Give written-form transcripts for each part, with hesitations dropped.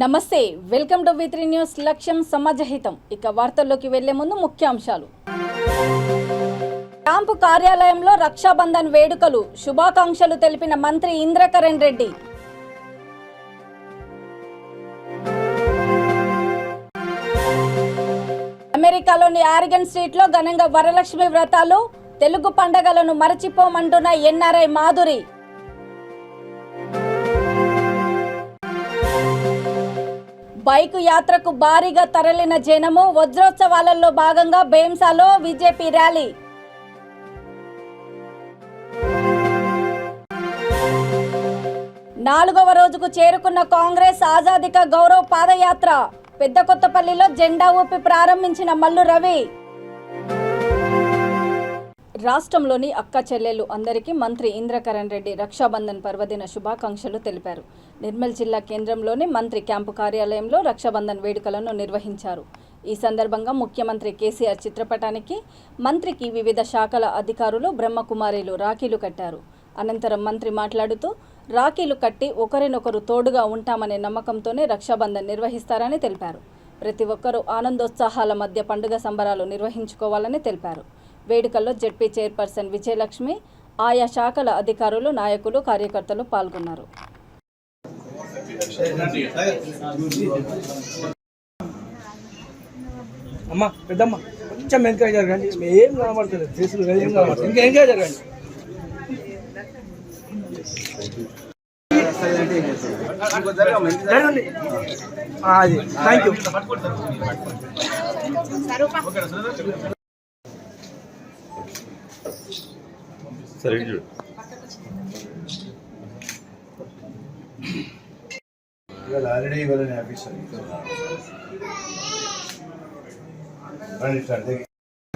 నమస్తే welcome to వి3 news లక్ష్యం సమాజహితం ఇక వార్తల్లోకి వెళ్లే ముందు ముఖ్యాంశాలు క్యాంపు కార్యాలయంలో రక్షాబంధన్ వేడుకలు శుభాకాంక్షలు తెలిపిన మంత్రి ఇంద్రకరణ్ రెడ్డి అమెరికాలోని ఆరిగన్ స్ట్రీట్లో ఘనంగా వరలక్ష్మి వ్రతాలు తెలుగు పండుగలను మరచిపోమంటున్న ఎన్ఆర్ఐ మాధురి బైకు యాత్రకు భారీగా తరలిన జనము వజ్రోత్సవాలలో భాగంగా బేంసాలో బీజేపీ ర్యాలీ నాలుగవ రోజుకు చేరుకున్న కాంగ్రెస్ ఆజాదీ కా గౌరవ్ పాదయాత్ర పెద్దకొత్తపల్లిలో జెండా ఊపి ప్రారంభించిన మల్లు రవి రాష్ట్రంలోని అక్క చెల్లెలు అందరికీ మంత్రి ఇంద్రకరణ్ రెడ్డి రక్షాబంధన్ పర్వదిన శుభాకాంక్షలు తెలిపారు. నిర్మల్ జిల్లా కేంద్రంలోని మంత్రి క్యాంపు కార్యాలయంలో రక్షాబంధన్ వేడుకలను నిర్వహించారు. ఈ సందర్భంగా ముఖ్యమంత్రి కేసీఆర్ చిత్రపటానికి మంత్రికి వివిధ శాఖల అధికారులు బ్రహ్మకుమారీలు రాఖీలు కట్టారు. అనంతరం మంత్రి మాట్లాడుతూ రాఖీలు కట్టి ఒకరినొకరు తోడుగా ఉంటామనే నమ్మకంతోనే రక్షాబంధన్ నిర్వహిస్తారని తెలిపారు. ప్రతి ఒక్కరూ ఆనందోత్సాహాల మధ్య పండుగ సంబరాలు నిర్వహించుకోవాలని తెలిపారు. వేడుకల్లో జెడ్పీ చైర్పర్సన్ విజయలక్ష్మి, ఆయా శాఖల అధికారులు, నాయకులు, కార్యకర్తలు పాల్గొన్నారు. అమ్మా పెద్దమ్మ కొంచెం వెనక జరగండి, ఏం కనబడుతుంది ఫేసులు ఏం కనబడుతుంది, ఇంకా వెనక జరగండి. అది థ్యాంక్ యూ. సరే ఆల్రెడీ ఇవ్వాలని ఆఫీసర్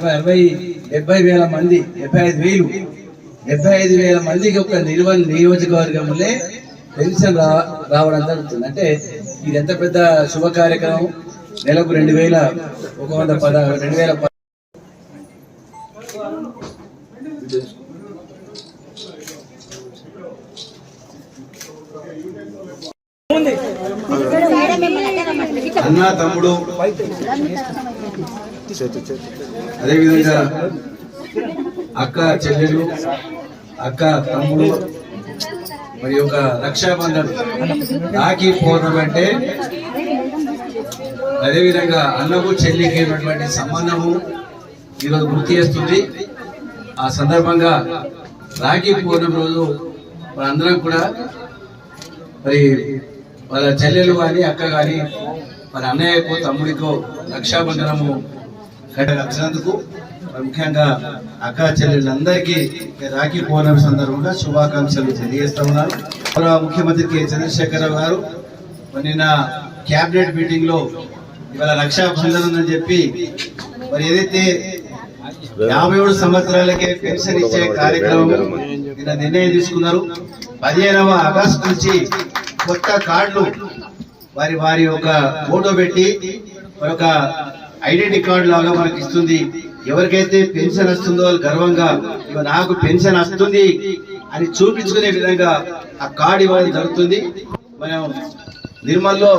70,000 మంది 75,000 మందికి ఒక నియోజకవర్గంలో పెన్షన్ రావడం జరుగుతుంది. అంటే ఇది ఎంత పెద్ద శుభ కార్యక్రమం. నెలకు 2,110 అన్న తమ్ముడు, అదేవిధంగా అక్క చెల్లెలు, అక్క తమ్ముడు, మరి ఒక రక్షాబంధన్ రాఖీ పౌర్ణమి అంటే అదేవిధంగా అన్నకు చెల్లికి ఉన్నటువంటి సంబంధము ఈరోజు గుర్తు చేస్తుంది. ఆ సందర్భంగా రాఖీ పౌర్ణమి రోజు మనందరం కూడా మరి వాళ్ళ చెల్లెలు కానీ అక్క కానీ మరి అన్నయ్యకు తమ్ముడికో రక్షాబంధనము కట్టినందుకు ముఖ్యంగా అక్క చెల్లెళ్ళందరికీ రాఖీ పౌర్ణమి సందర్భంగా శుభాకాంక్షలు తెలియజేస్తా ఉన్నారు. ముఖ్యమంత్రి కె చంద్రశేఖరరావు గారు నిన్న క్యాబినెట్ మీటింగ్ లో ఇవాళ రక్షాబంధనం అని చెప్పి మరి ఏదైతే 57 సంవత్సరాలకే పెన్షన్ ఇచ్చే కార్యక్రమం నిన్న నిర్ణయం తీసుకున్నారు. 15వ ఆగస్టు నుంచి కొత్త కార్డులు వారి వారి ఒక ఫోటో పెట్టి ఒక ఐడెంటిటీ కార్డు లాగా మనకి ఇస్తుంది. ఎవరికైతే పెన్షన్ వస్తుందో వాళ్ళు గర్వంగా నాకు పెన్షన్ వస్తుంది అని చూపించుకునే విధంగా ఆ కార్డు ఇవ్వడం జరుగుతుంది. మనం నిర్మల్లో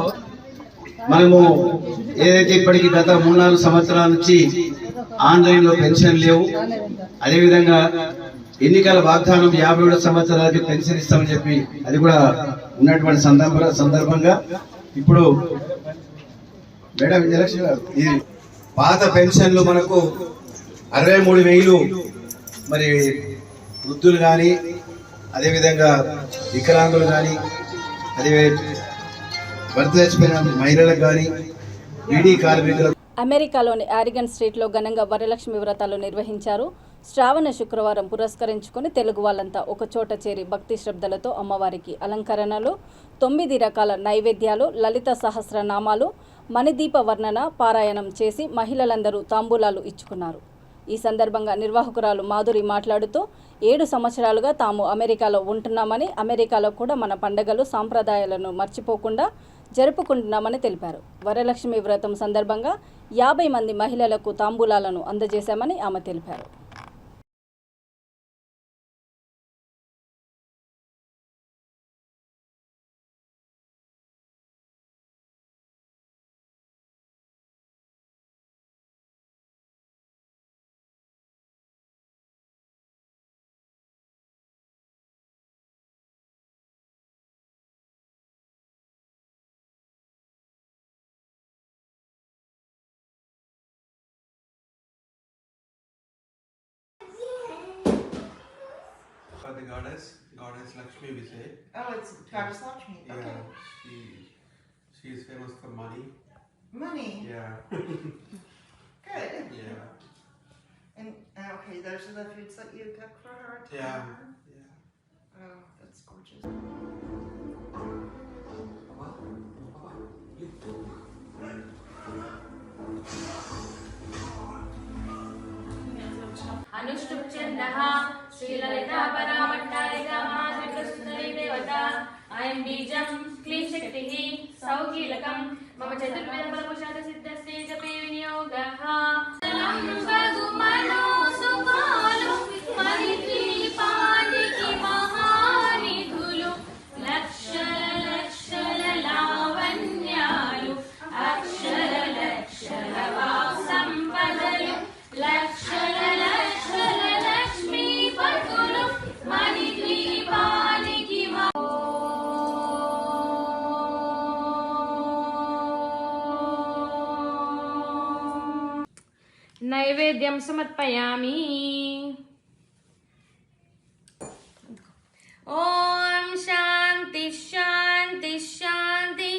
మనము ఏదైతే ఇప్పటికి గత 3-4 సంవత్సరాల నుంచి ఆన్లైన్ లో పెన్షన్ లేవు. అదేవిధంగా ఎన్నికల వాగ్దానం 57 సంవత్సరాలకి పెన్షన్ ఇస్తామని చెప్పి అది కూడా ఉన్నటువంటి సందర్భంగా ఇప్పుడు మేడం విజయలక్ష్మి గారు ఇది పాత పెన్షన్లు మనకు 63,000 మరి వృద్ధులు కానీ అదేవిధంగా వికలాంగులు కానీ అదే భర్త చచ్చిపోయిన మహిళలకు కానీ బీడీ కార్మికులకు. అమెరికాలోని ఆరిగన్ స్ట్రీట్లో ఘనంగా వరలక్ష్మి వ్రతాలు నిర్వహించారు. శ్రావణ శుక్రవారం పురస్కరించుకుని తెలుగు వాళ్ళంతా ఒకచోట చేరి భక్తి శ్రద్ధలతో అమ్మవారికి అలంకరణలు, 9 రకాల నైవేద్యాలు, లలిత సహస్రనామాలు, మణిదీప వర్ణన పారాయణం చేసి మహిళలందరూ తాంబూలాలు ఇచ్చుకున్నారు. ఈ సందర్భంగా నిర్వాహకురాలు మాధురి మాట్లాడుతూ 7 సంవత్సరాలుగా తాము అమెరికాలో ఉంటున్నామని, అమెరికాలో కూడా మన పండుగలు సాంప్రదాయాలను మర్చిపోకుండా జరుపుకుంటున్నామని తెలిపారు. వరలక్ష్మి వ్రతం సందర్భంగా 50 మంది మహిళలకు తాంబూలాలను అందజేశామని ఆమె తెలిపారు. For the goddess Lakshmi, we say. Oh, it's Goddess Lakshmi. Okay. Yeah, she is famous for money. Money. Yeah, Good. yeah, And okay, those are the foods that you cook for her. to yeah, her? yeah. Oh, that's gorgeous. अनुष्टुप्छन्दः श्रीललितापरामट्टारिका महाशक्तिसुन्दरी देवता अयं बीजं क्लीं शक्तिः सौकीलकं मम चतुर्विधफलपुषादसिद्धस्ते जपे विनियोगः मणिद्वीपालिकी महानिधुलु लक्षल लावण्यालु अक्षर సంపదలు లక్షల లక్ష్మీ పతులు మణిద్వీపానికి నైవేద్యం సమర్పయామి. ఓం శాంతి శాంతి శాంతి.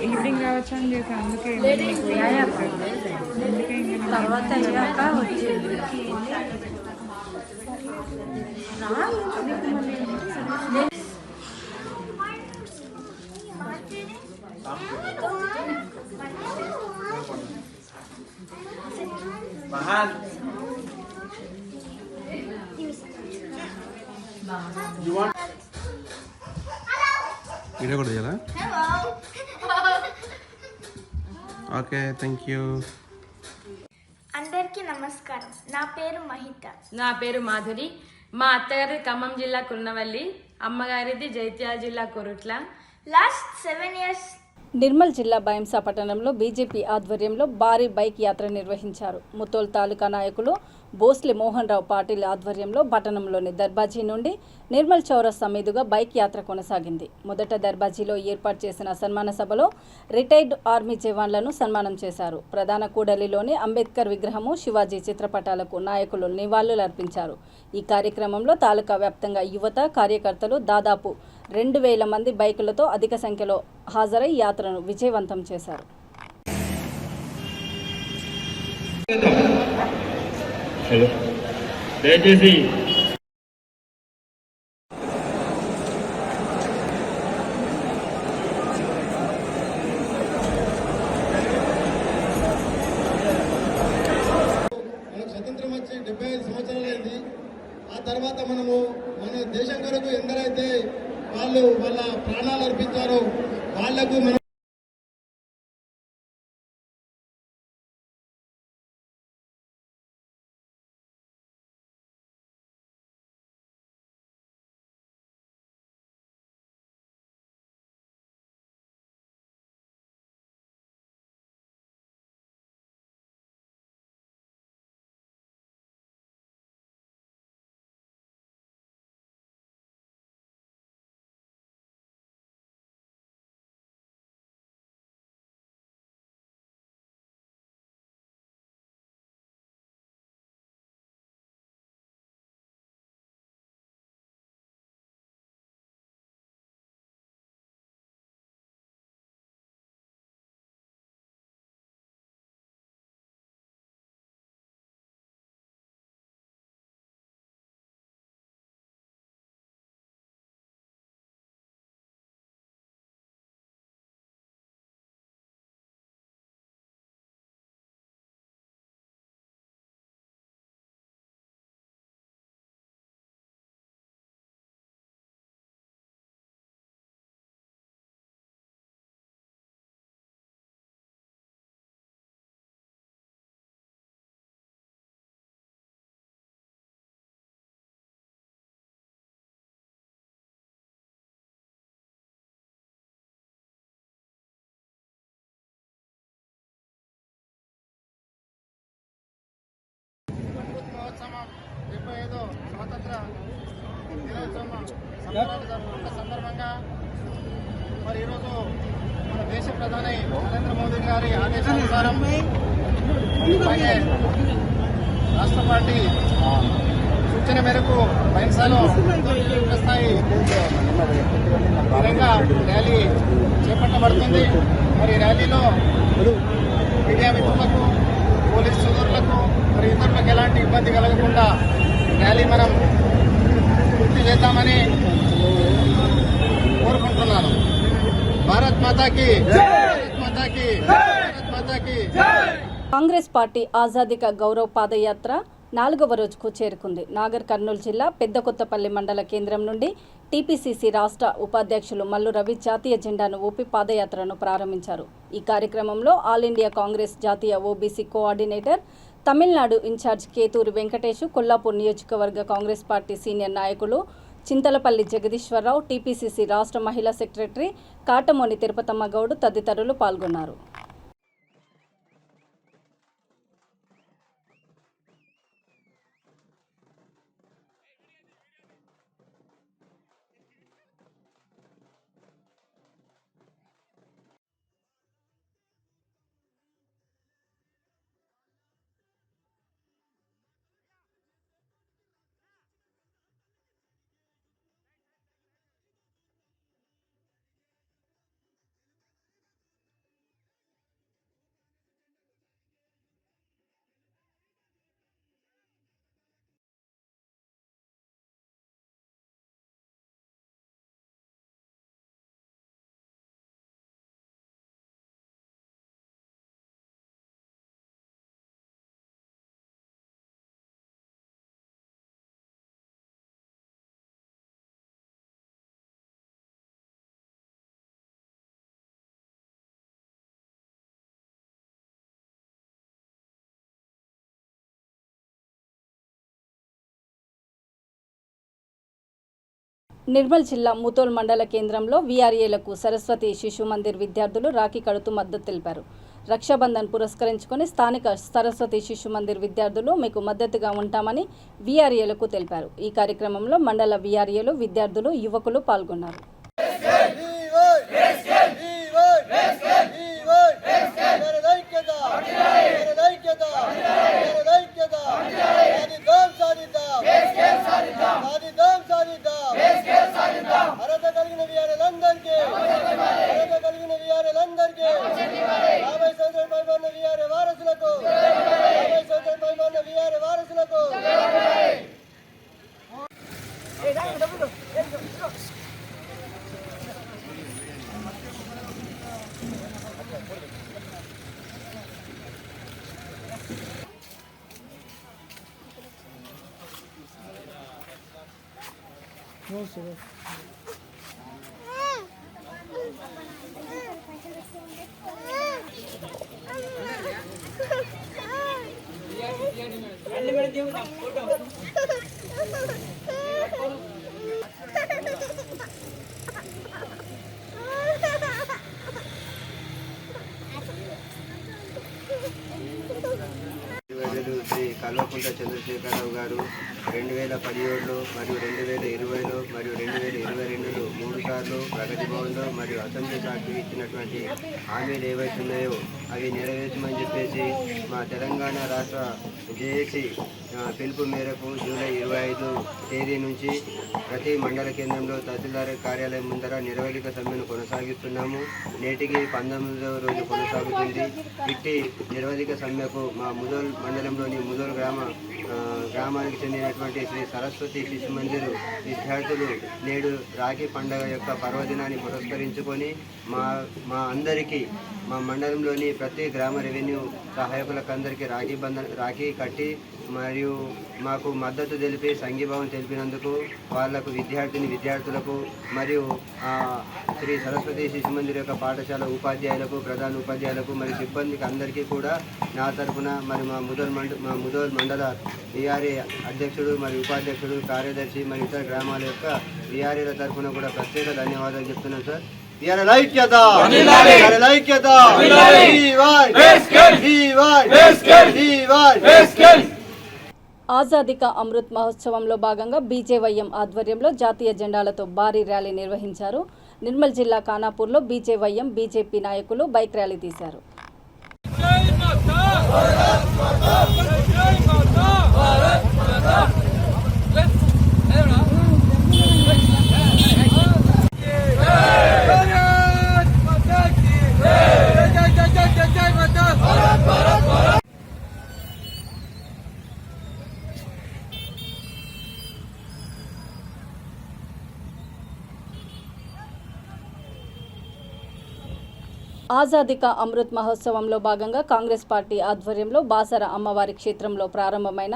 ఈవినింగ్ రావచ్చు అని చెప్పి అందుకే తర్వాత అయ్యాక వచ్చింది. వీడియో కూడా చేయాలా? Okay, thank you. అందరికీ నమస్కారం. నా పేరు మహిత. నా పేరు మాధురి. మా అత్తగారి ఖమ్మం జిల్లా కున్నవల్లి, అమ్మగారిది జైత్యాల జిల్లా కొరుట్ల. లాస్ట్ 7 years నిర్మల్ జిల్లా బైంసా పట్టణంలో బీజేపీ ఆధ్వర్యంలో భారీ బైక్ యాత్ర నిర్వహించారు. ముతోల్ తాలూకా నాయకులు బోస్లే మోహన్ రావు పాటిల్ ఆధ్వర్యంలో పట్టణంలోని దర్బాజీ నుండి నిర్మల్ చౌరస్తా మీదుగా బైక్ యాత్ర కొనసాగింది. మొదట దర్బాజీలో ఏర్పాటు చేసిన సన్మాన సభలో రిటైర్డ్ ఆర్మీ జవాన్లను సన్మానం చేశారు. ప్రధాన కూడలిలోని అంబేద్కర్ విగ్రహము, శివాజీ చిత్రపటాలకు నాయకులు నివాళులర్పించారు. ఈ కార్యక్రమంలో తాలూకా వ్యాప్తంగా యువత, కార్యకర్తలు దాదాపు 2000 మంది బైకులతో అధిక సంఖ్యలో హాజరై యాత్రను విజయవంతం చేశారు. దయచేసి మనకు స్వతంత్రం వచ్చి 75 సంవత్సరాలు అయింది. ఆ తర్వాత మనము మన దేశం కొరకు ఎందరైతే వాళ్ళు వాళ్ళ ప్రాణాలు అర్పించారో వాళ్లకు మనం మహోత్సవం 75వ స్వాతంత్ర దినోత్సవం సంబరాలు జరుపుకున్న సందర్భంగా మరి ఈరోజు మన దేశ ప్రధాని నరేంద్ర మోదీ గారి ఆదేశానుసారం అలాగే రాష్ట్ర పార్టీ సూచన మేరకు బైన్సాలో స్థాయి పరంగా ర్యాలీ చేపట్టబడుతుంది. మరి ర్యాలీలో మీడియా మిత్రులకు, పోలీసు సోదరులకు మరి ఇతరులకు ఎలాంటి ఇబ్బంది కలగకుండా ర్యాలీ మనం పూర్తి చేద్దామని కోరుకుంటున్నాను. భారత్ మాతాకి, భారత్ మాతాకి, భారత్ మాతాకి. కాంగ్రెస్ పార్టీ ఆజాదీ కా గౌరవ్ పాదయాత్ర 4వ రోజుకు చేరుకుంది. నాగర్ కర్నూలు జిల్లా పెద్దకొత్తపల్లి మండల కేంద్రం నుండి టీపీసీసీ రాష్ట్ర ఉపాధ్యక్షులు మల్లు రవి జాతీయ జెండాను ఊపి పాదయాత్రను ప్రారంభించారు. ఈ కార్యక్రమంలో ఆల్ ఇండియా కాంగ్రెస్ జాతీయ OBC coordinator, Tamil Nadu incharge Kethuri Venkatesh, Kollapur నియోజకవర్గ కాంగ్రెస్ పార్టీ సీనియర్ నాయకులు చింతలపల్లి జగదీశ్వరరావు, టీపీసీసీ రాష్ట్ర మహిళా సెక్రటరీ కాటమోని తిరుపతమ్మ గౌడ్ తదితరులు పాల్గొన్నారు. నిర్మల్ జిల్లా ముతోల్ మండల కేంద్రంలో వీఆర్ఏలకు సరస్వతి శిశు మందిర్ విద్యార్థులు రాఖీ కడుతూ మద్దతు తెలిపారు. రక్షాబంధన్ పురస్కరించుకొని స్థానిక సరస్వతి శిశు మందిర్ విద్యార్థులు మీకు మద్దతుగా ఉంటామని వీఆర్ఏలకు తెలిపారు. ఈ కార్యక్రమంలో మండల వీఆర్ఏలు, విద్యార్థులు, యువకులు పాల్గొన్నారు. శ్రీ కల్వకుంట్ల చంద్రశేఖరరావు గారు 2017లో మరియు 2020లో మరియు 2022లో 3 సార్లు ప్రగతి భవన్లో మరియు అసెంబ్లీ సాక్షి ఇచ్చినటువంటి హామీలు ఏవైతే ఉన్నాయో అవి నెరవేర్చమని చెప్పేసి మా తెలంగాణ రాష్ట్ర జేఏసీ పిలుపు మేరకు జూలై 25 తేదీ నుంచి ప్రతి మండల కేంద్రంలో తహసీల్దార్ కార్యాలయం ముందర నిరవధిక సమ్మెను కొనసాగిస్తున్నాము. నేటికి 19వ రోజు కొనసాగుతుంది. ఇట్టి నిరవధిక సమ్మెకు మా ముదోల్ మండలంలోని ముదోల్ గ్రామానికి చెందినటువంటి శ్రీ సరస్వతి శిశు మందిర్ విద్యార్థులు నేడు రాఖీ పండుగ యొక్క పర్వదినాన్ని పురస్కరించుకొని మా అందరికీ మా మండలంలోని ప్రతి గ్రామ రెవెన్యూ సహాయకులకు అందరికీ రాఖీ కట్టి మరియు మాకు మద్దతు తెలిపి సంఘీభావం తెలిపినందుకు వాళ్లకు విద్యార్థులకు మరియు శ్రీ సరస్వతి శిశు మందిర్ యొక్క పాఠశాల ఉపాధ్యాయులకు, ప్రధాన ఉపాధ్యాయులకు మరియు సిబ్బందికి అందరికీ కూడా నా తరఫున మరి మా ముదోల్ మండల వీఆర్ఏ అధ్యక్షుడు మరియు ఉపాధ్యక్షుడు, కార్యదర్శి మరియు ఇతర గ్రామాల యొక్క వీఆర్ఏల తరఫున కూడా ప్రత్యేక ధన్యవాదాలు చెప్తున్నాను సార్. ఆజాదీ కా అమృత్ మహోత్సవంలో భాగంగా బీజేవైఎం ఆధ్వర్యంలో జాతీయ జెండాలతో భారీ ర్యాలీ నిర్వహించారు. నిర్మల్ జిల్లా ఖానాపూర్లో బీజేవైఎం బీజేపీ నాయకులు బైక్ ర్యాలీ తీశారు. ఆజాదీ కా అమృత్ మహోత్సవంలో భాగంగా కాంగ్రెస్ పార్టీ ఆధ్వర్యంలో బాసర అమ్మవారి క్షేత్రంలో ప్రారంభమైన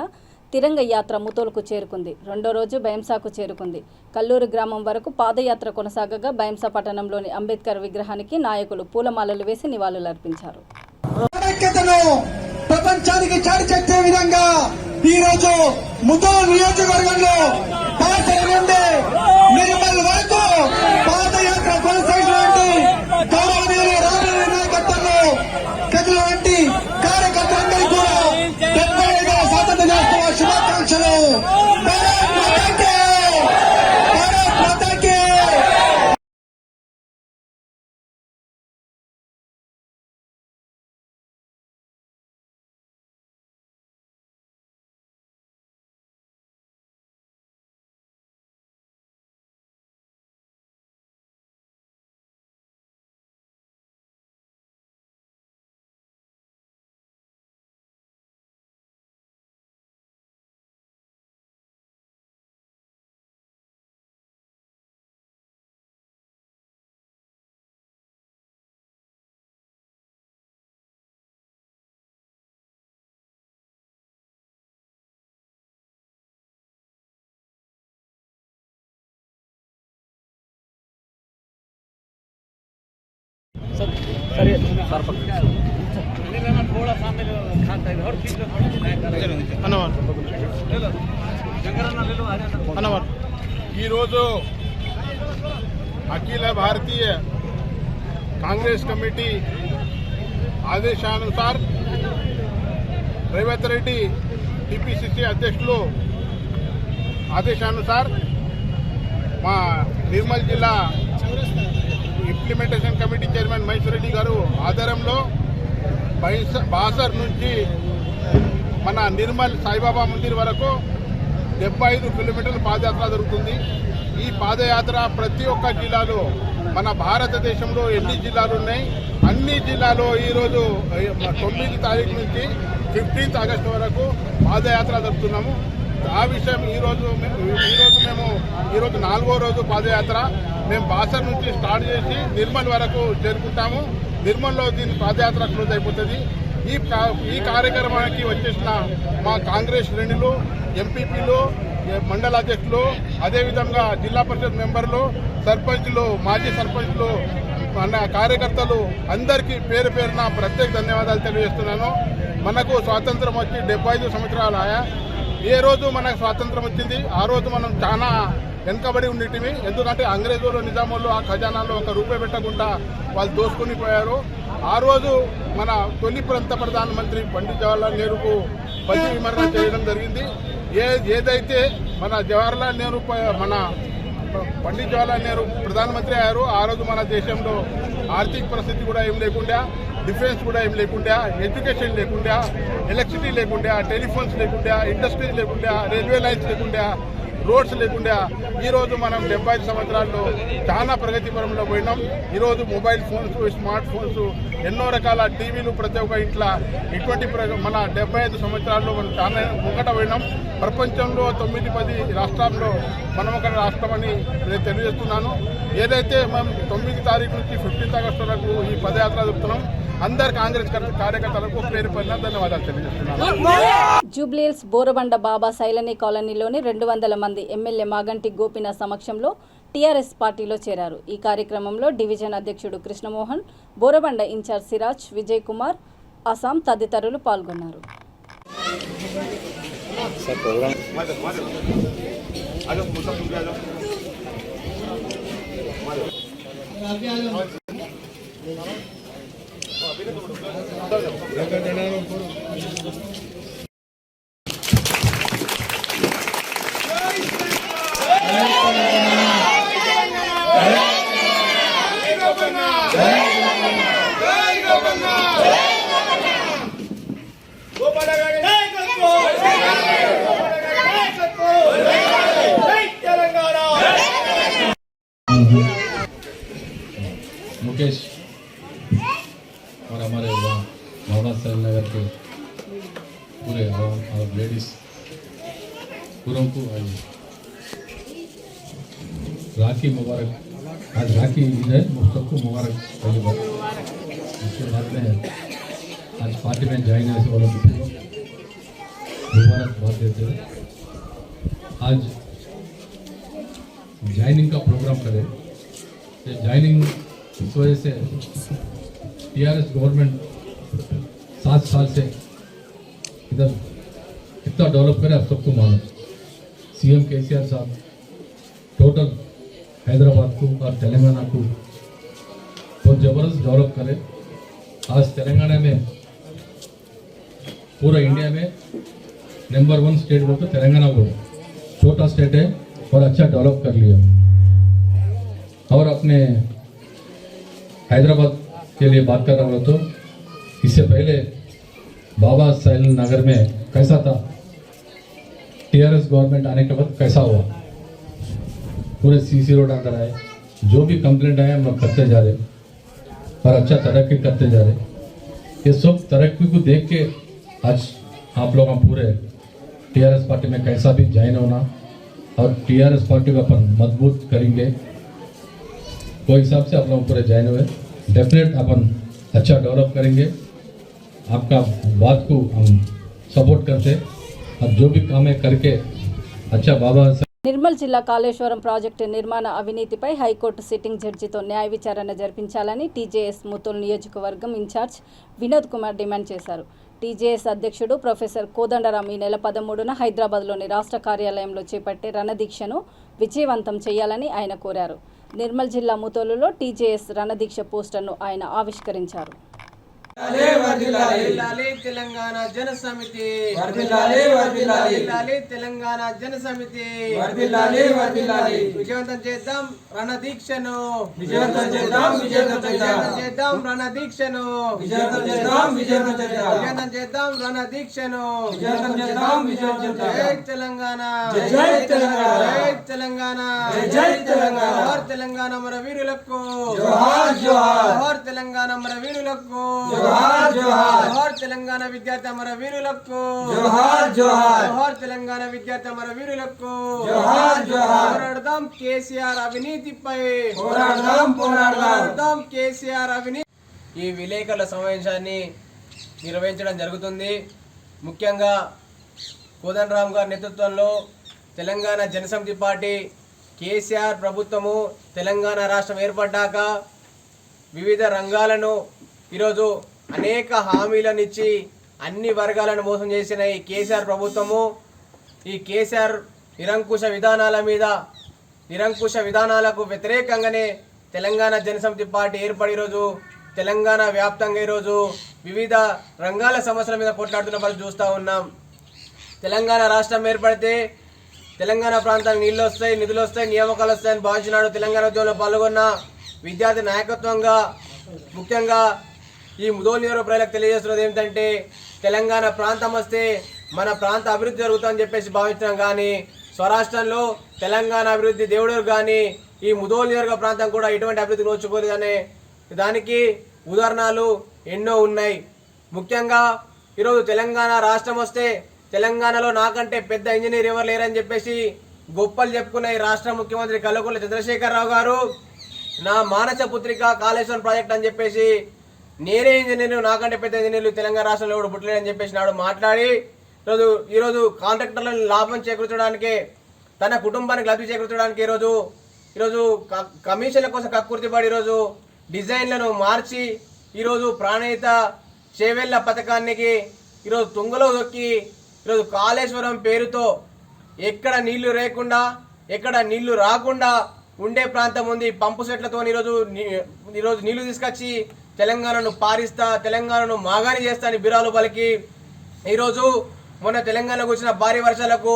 తిరంగ యాత్ర ముతోలుకు చేరుకుంది. రెండో రోజు బైంసాకు చేరుకుంది. కల్లూరు గ్రామం వరకు పాదయాత్ర కొనసాగగా బైంసా పట్టణంలోని అంబేద్కర్ విగ్రహానికి నాయకులు పూలమాలలు వేసి నివాళులర్పించారు. ప్రపంచానికి చాటి చెప్పే విధంగా ఈ రోజు ముతోల్ నియోజకవర్గంలో బాసర నుండి నిర్మల్ వరకు పాదయాత్ర కొనసాగినటువంటి గౌరవనీయులు రాజకీయ నాయకత్వంలో కదిలినటువంటి కార్యకర్తలందరికీ కూడా 75వ స్వాతంత్ర దినోత్సవ శుభాకాంక్షలు. భారత్ మాతాకి! భారత్ మాతాకి! ఈరోజు అఖిల భారతీయ కాంగ్రెస్ కమిటీ ఆదేశానుసార్ రేవంత్ రెడ్డి టీపీసీసీ అధ్యక్షులు ఆదేశానుసార్ మా నిర్మల్ జిల్లా implementation committee chairman Maheshwar Reddy గారు ఆధ్వర్యంలో బాసర్ నుంచి మన నిర్మల్ సాయిబాబా మందిర్ వరకు 75 కిలోమీటర్ల పాదయాత్ర జరుగుతుంది. ఈ పాదయాత్ర ప్రతి ఒక్క జిల్లాలో మన భారతదేశంలో ఎన్ని జిల్లాలు ఉన్నాయి అన్ని జిల్లాలో ఈరోజు 9 తారీఖు నుంచి 15th ఆగస్టు వరకు పాదయాత్ర జరుపుతున్నాము. ఆ విషయం ఈరోజు మేము 4వ రోజు పాదయాత్ర మేము బాసర్ నుంచి స్టార్ట్ చేసి నిర్మల్ వరకు చేరుకుంటాము. నిర్మల్లో దీని పాదయాత్ర క్లోజ్ అయిపోతుంది. ఈ కార్యక్రమానికి వచ్చేసిన మా కాంగ్రెస్ శ్రేణులు, ఎంపీపీలు, మండల అధ్యక్షులు, అదేవిధంగా జిల్లా పరిషత్ మెంబర్లు, సర్పంచ్లు, మాజీ సర్పంచ్లు, మన కార్యకర్తలు అందరికీ పేరు పేరున ప్రత్యేక ధన్యవాదాలు తెలియజేస్తున్నాను. మనకు స్వాతంత్రం వచ్చి 75 సంవత్సరాలు ఆయా. ఏ రోజు మనకు స్వాతంత్రం వచ్చింది ఆ రోజు మనం చాలా వెనుకబడి ఉండేటివి. ఎందుకంటే అంగ్రేజులు, నిజాములు ఆ ఖజానాలో 1 రూపాయి పెట్టకుండా వాళ్ళు దోసుకుని పోయారు. ఆ రోజు మన తొలి ప్రధానమంత్రి పండిత్ జవహర్లాల్ నెహ్రూకు పదవి విమరణ చేయడం జరిగింది. ఏదైతే మన జవహర్లాల్ నెహ్రూ పండిత్ జవహర్లాల్ నెహ్రూ ప్రధానమంత్రి అయ్యారు ఆ రోజు మన దేశంలో ఆర్థిక పరిస్థితి కూడా ఏం లేకుండా, డిఫెన్స్ కూడా ఏం లేకుండా, ఎడ్యుకేషన్ లేకుండా, ఎలక్ట్రిసిటీ లేకుండా, టెలిఫోన్స్ లేకుండా, ఇండస్ట్రీస్ లేకుండా, రైల్వే లైన్స్ లేకుండా, రోడ్స్ లేకుండా ఈరోజు మనం 75 సంవత్సరాల్లో చాలా ప్రగతి పరంలో పోయినాం. ఈరోజు మొబైల్ ఫోన్స్, స్మార్ట్ ఫోన్స్, ఎన్నో రకాల టీవీలు ప్రతి ఒక్క ఇంట్లో ఇటువంటి మన 75 సంవత్సరాల్లో మనం చాలా ముంగట పోయినాం. ప్రపంచంలో 9-10 రాష్ట్రాల్లో మనం ఒక రాష్ట్రం అని నేను తెలియజేస్తున్నాను. ఏదైతే మనం 9 తారీఖు నుంచి 15th ఆగస్టు వరకు ఈ పదయాత్ర జరుపుతున్నాం. అందరు కాంగ్రెస్ కార్యకర్తలకు పేరు పైన ధన్యవాదాలు తెలియజేస్తున్నాను. జూబ్లీహిల్స్ బోరబండ బాబా సైలనీ కాలనీలోని 200 మంది ఎమ్మెల్యే మాగంటి గోపీనాథ్ సమక్షంలో టీఆర్ఎస్ పార్టీలో చేరారు. ఈ కార్యక్రమంలో డివిజన్ అధ్యక్షుడు కృష్ణమోహన్, బోరబండ ఇన్ఛార్జ్ సిరాజ్, విజయ్ కుమార్, అసాం తదితరులు పాల్గొన్నారు. पूरे और लेडीज पूरों को आज राखी मुबारक। आज राखी ईद है, सबको मुबारक पहली बार। उसके बाद में आज पार्टी में ज्वाइन ऐसे वालों को मुबारकबाद देते हैं। आज ज्वाइनिंग का प्रोग्राम करें। ये ज्वाइनिंग इस वजह से टीआरएस गवर्नमेंट 7 साल से इधर कितना डेवलप करे आप सबको मालूम। सीएम केसीआर साहब टोटल हैदराबाद को और तेलंगाना को बहुत ज़बरदस्त डेवलप करे। आज तेलंगाना में पूरा इंडिया में नंबर 1 स्टेट बोलते तेलंगाना को, छोटा स्टेट है और अच्छा डेवलप कर लिया। और अपने हैदराबाद के लिए बात कर रहा हूँ तो इससे पहले बाबा साहिल नगर में कैसा था, टीआरएस गवर्नमेंट आने के बाद कैसा हुआ, पूरे सीसी रोड अंदर आए, जो भी कंप्लेंट आए हम लोग करते जा रहे और अच्छा तरक्की करते जा रहे। ये सब तरक्की को देख के आज आप लोग हम पूरे टीआरएस पार्टी में कैसा भी ज्वाइन होना और टीआरएस पार्टी को अपन मजबूत करेंगे, वो हिसाब से आप लोग पूरे ज्वाइन हुए। डेफिनेट अपन अच्छा डेवलप करेंगे। आपका बात को हम सपोर्ट करते और जो भी काम है करके अच्छा बाबा। నిర్మల్ జిల్లా కాళేశ్వరం ప్రాజెక్టు నిర్మాణ అవినీతిపై హైకోర్టు సిట్టింగ్ జడ్జితో న్యాయ విచారణ జరిపించాలని టీజేఎస్ ముతోల్ నియోజకవర్గం ఇన్ఛార్జ్ వినోద్ కుమార్ డిమాండ్ చేశారు. టీజేఎస్ అధ్యక్షుడు ప్రొఫెసర్ కోదండరాం ఈ నెల 13న హైదరాబాద్లోని రాష్ట్ర కార్యాలయంలో చేపట్టే రణదీక్షను విజయవంతం చేయాలని ఆయన కోరారు. నిర్మల్ జిల్లా ముతోలులో టీజేఎస్ రణదీక్ష పోస్టర్ను ఆయన ఆవిష్కరించారు. తెలంగాణ జన సమితి తెలంగాణ జన సమితి విజయవంతం చేద్దాం రణదీక్షను విజయవంతం చేద్దాం రణదీక్షను విజయవంతం చేద్దాం రణదీక్షను జై తెలంగాణ జై తెలంగాణ జోహార్ తెలంగాణ మన వీరులకు జోహార్ తెలంగాణ మన వీరులకు జోహార్ తెలంగాణ విద్యార్థి అమర వీరులకు జోహార్ తెలంగాణ విద్యార్థి అమర వీరులకు పోరాడదాం కేసీఆర్ అవినీతిపై పోరాడదాం కేసీఆర్ అవినీతి. ఈ విలేకరుల సమావేశాన్ని నిర్వహించడం జరుగుతుంది. ముఖ్యంగా కోదండరాం గారి నేతృత్వంలో తెలంగాణ జనసమితి పార్టీ కేసీఆర్ ప్రభుత్వము తెలంగాణ రాష్ట్రం ఏర్పడ్డాక వివిధ రంగాలను ఈరోజు అనేక హామీలను ఇచ్చి అన్ని వర్గాలను మోసం చేసిన ఈ కేసీఆర్ ప్రభుత్వము ఈ కేసీఆర్ నిరంకుశ విధానాలకు వ్యతిరేకంగానే తెలంగాణ జనసమితి పార్టీ ఏర్పడి ఈరోజు తెలంగాణ వ్యాప్తంగా ఈరోజు వివిధ రంగాల సమస్యల మీద కొట్లాడుతున్న పరిస్థితి చూస్తూ ఉన్నాం. తెలంగాణ రాష్ట్రం ఏర్పడితే తెలంగాణ ప్రాంతానికి నీళ్ళు వస్తాయి, నిధులు వస్తాయి, నియామకాలు వస్తాయని భావించినాడు. తెలంగాణ ఉద్యమంలో పాల్గొన్న విద్యార్థి నాయకత్వంగా ముఖ్యంగా ఈ ముదోల్ నియోజకవర్గ ప్రజలకు తెలియజేస్తున్నది ఏమిటంటే తెలంగాణ ప్రాంతం వస్తే మన ప్రాంత అభివృద్ధి జరుగుతుందని చెప్పేసి భావించడం కానీ స్వరాష్ట్రంలో తెలంగాణ అభివృద్ధి దేవుడు కానీ ఈ ముదోల్ నియోజకవర్గ ప్రాంతం కూడా ఎటువంటి అభివృద్ధి నోచుకోలేదనే దానికి ఉదాహరణలు ఎన్నో ఉన్నాయి. ముఖ్యంగా ఈరోజు తెలంగాణ రాష్ట్రం వస్తే తెలంగాణలో నాకంటే పెద్ద ఇంజనీర్ ఎవరు లేరని చెప్పేసి గొప్పలు చెప్పుకున్న ఈ రాష్ట్ర ముఖ్యమంత్రి కల్వకుంట్ల చంద్రశేఖరరావు గారు నా మానస పుత్రిక కాళేశ్వరం ప్రాజెక్ట్ అని చెప్పేసి నేనే ఇంజనీర్, నాకంటే పెద్ద ఇంజనీర్లు తెలంగాణ రాష్ట్రంలో కూడా పుట్టలేదని చెప్పేసి నాడు మాట్లాడి ఈరోజు కాంట్రాక్టర్లను లాభం చేకూర్చడానికే తన కుటుంబానికి లబ్ధి చేకూర్చడానికి ఈరోజు కమిషన్ల కోసం కక్కుర్తిపడి ఈరోజు డిజైన్లను మార్చి ఈరోజు ప్రాణహిత చేవెళ్ల పథకానికి ఈరోజు తుంగలో దొక్కి ఈరోజు కాళేశ్వరం పేరుతో ఎక్కడ నీళ్లు లేకుండా ఎక్కడ నీళ్లు రాకుండా ఉండే ప్రాంతం ఉంది. పంపు సెట్లతో ఈరోజు నీళ్లు తీసుకొచ్చి తెలంగాణను పారిస్తా, తెలంగాణను మాగాని చేస్తా అని బిరాలు పలికి ఈరోజు మొన్న తెలంగాణకు వచ్చిన భారీ వర్షాలకు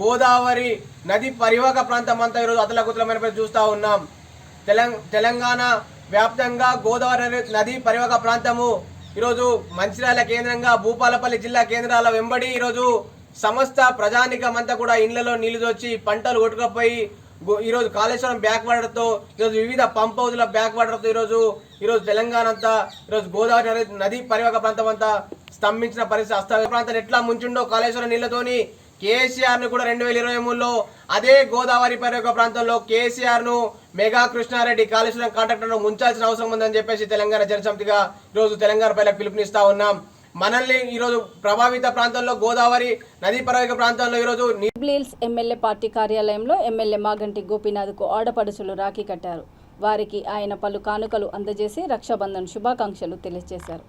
గోదావరి నది పరివాహక ప్రాంతం అంతా ఈరోజు అతలకుతలమైన చూస్తూ ఉన్నాం. తెలంగాణ వ్యాప్తంగా గోదావరి నది పరివాహక ప్రాంతము ఈరోజు మంచిర్యాల కేంద్రంగా భూపాలపల్లి జిల్లా కేంద్రాల వెంబడి ఈరోజు సమస్త ప్రజానికమంతా కూడా ఇళ్లలో నీళ్లు దొచ్చి పంటలు కొట్టుకపోయి ఈరోజు కాళేశ్వరం బ్యాక్ వాటర్తో ఈరోజు వివిధ పంప్ హౌజ్ల బ్యాక్ వాటర్తో ఈరోజు తెలంగాణ అంతా ఈరోజు గోదావరి నది పరివాహక ప్రాంతం అంతా స్తంభించిన పరిస్థితి. అస్త ప్రాంతాన్ని ఎట్లా ముంచుండో కాళేశ్వరం నీళ్లతోని కేసీఆర్ను కూడా 2023లో అదే గోదావరి పరివాహక ప్రాంతంలో కేసీఆర్ను మెగా కృష్ణారెడ్డి కాళేశ్వరం కాంట్రాక్టర్ను ముంచాల్సిన అవసరం ఉందని చెప్పేసి తెలంగాణ జనసమితిగా ఈరోజు తెలంగాణ ప్రజలకు పిలుపునిస్తా ఉన్నాం. మనల్ని ఈరోజు ప్రభావిత ప్రాంతంలో గోదావరి నదీ పరివాహక ప్రాంతంలో ఈరోజు జూబ్లీహిల్స్ ఎమ్మెల్యే పార్టీ కార్యాలయంలో ఎమ్మెల్యే మాగంటి గోపీనాథ్కు ఆడపడుచులు రాఖీ కట్టారు. వారికి ఆయన పలు కానుకలు అందజేసి రక్షాబంధన్ శుభాకాంక్షలు తెలియజేశారు.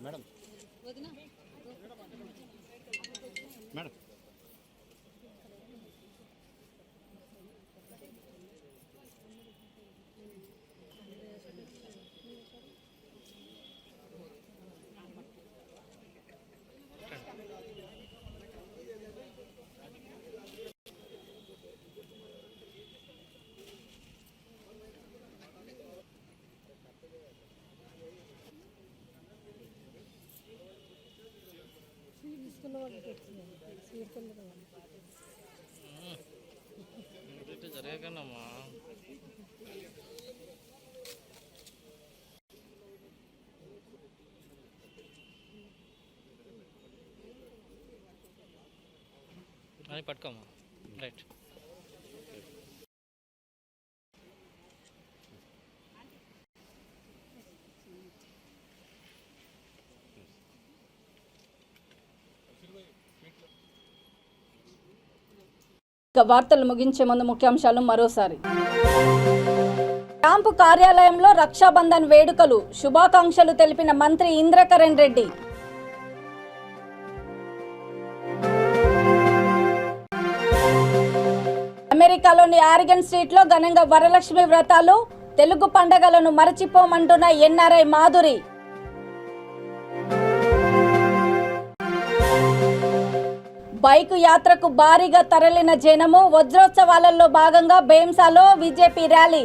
మేడం మేడం జరగకనమ్మా అది పట్టుకోమ్మా రైట్. వార్తలు ముగించే ముందు ముఖ్యాంశాలు మరోసారి. క్యాంపు కార్యాలయంలో రక్షాబంధన్ వేడుకలు శుభాకాంక్షలు తెలిపిన మంత్రి ఇంద్రకరణ్ రెడ్డి. అమెరికాలోని ఆరిగన్ స్ట్రీట్లో ఘనంగా వరలక్ష్మి వ్రతాలు, తెలుగు పండగలను మరచిపోమంటున్న ఎన్ఆర్ఐ మాధురి. బైకు యాత్రకు భారీగా తరలిన జనము, వజ్రోత్సవాలలో భాగంగా బేంసాలో బీజేపీ ర్యాలీ.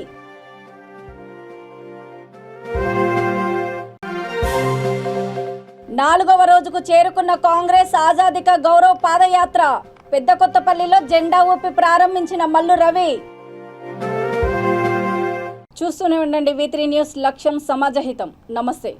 నాలుగవ రోజుకు చేరుకున్న కాంగ్రెస్ ఆజాదీ కా గౌరవ్ పాదయాత్ర, పెద్దకొత్తపల్లిలో జెండా ఊపి ప్రారంభించిన మల్లు రవి. చూస్తూనే ఉండండి V3 న్యూస్, లక్ష్యం సమాజహితం. నమస్తే.